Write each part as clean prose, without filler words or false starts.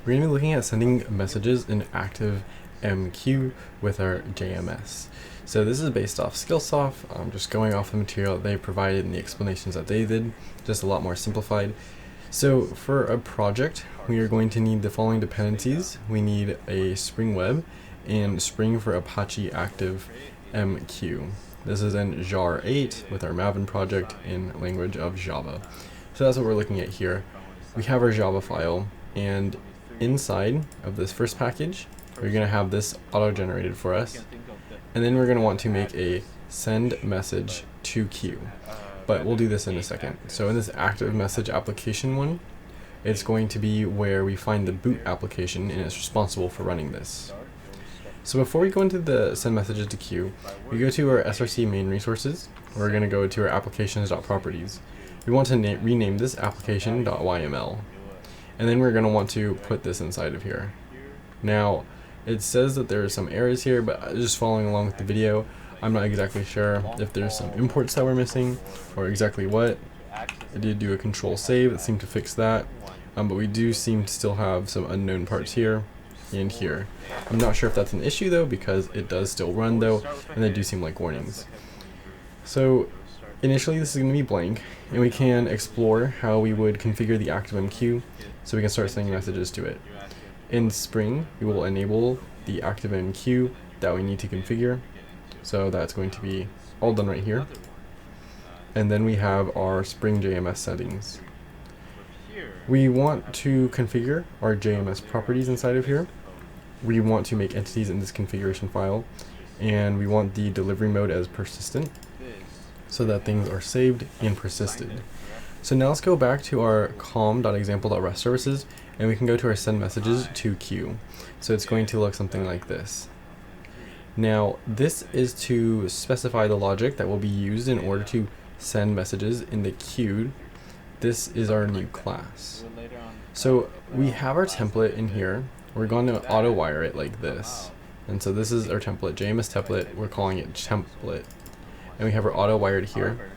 We're going to be looking at sending messages in ActiveMQ with our JMS. So this is based off Skillsoft, just going off the material that they provided and the explanations that they did, just a lot more simplified. So for a project, we are going to need the following dependencies. We need a Spring Web and Spring for Apache ActiveMQ. This is in jar 8 with our Maven project in language of Java. So that's what we're looking at here. We have our Java file, and inside of this first package, we're going to have this auto-generated for us. And then we're going to want to make a send message to queue. But we'll do this in a second. So in this active message application one, it's going to be where we find the boot application and it's responsible for running this. So before we go into the send messages to queue, we go to our src main resources. We're going to go to our applications.properties. We want to rename this application.yml. And then we're going to want to put this inside of here. Now, it says that there are some errors here, but just following along with the video, I'm not exactly sure if there's some imports that we're missing or exactly what. I did do a control save that seemed to fix that, but we do seem to still have some unknown parts here and here. I'm not sure if that's an issue though, because it does still run though, and they do seem like warnings. So initially this is going to be blank, and we can explore how we would configure the ActiveMQ so we can start sending messages to it. In Spring, we will enable the ActiveMQ that we need to configure. So that's going to be all done right here. And then we have our Spring JMS settings. We want to configure our JMS properties inside of here. We want to make entities in this configuration file, and we want the delivery mode as persistent so that things are saved and persisted. So now let's go back to our com.example.rest services, and we can go to our send messages to queue. So it's going to look something like this. Now this is to specify the logic that will be used in order to send messages in the queue. This is our new class. So we have our template in here. We're going to auto wire it like this. And so this is our template, JMS template. We're calling it template. And we have our auto wired here.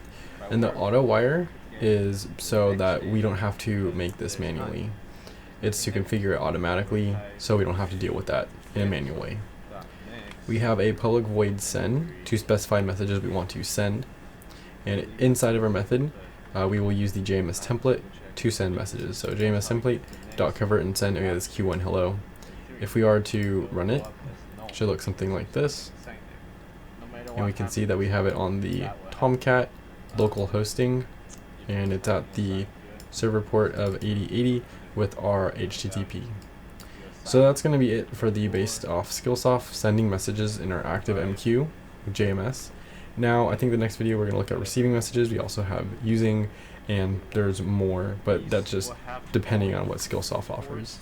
And the auto wire is so that we don't have to make this manually. It's to configure it automatically so we don't have to deal with that in a manual way. We have a public void send to specify messages we want to send. And inside of our method, we will use the JMS template to send messages. So JMS template dot convert and send, and we have this Q1 hello. If we are to run it, it should look something like this. And we can see that we have it on the Tomcat local hosting, and it's at the server port of 8080 with our HTTP. So that's going to be it for the based off Skillsoft sending messages in our ActiveMQ with JMS. Now I think the next video we're going to look at receiving messages. We also have using, and there's more, but that's just depending on what Skillsoft offers.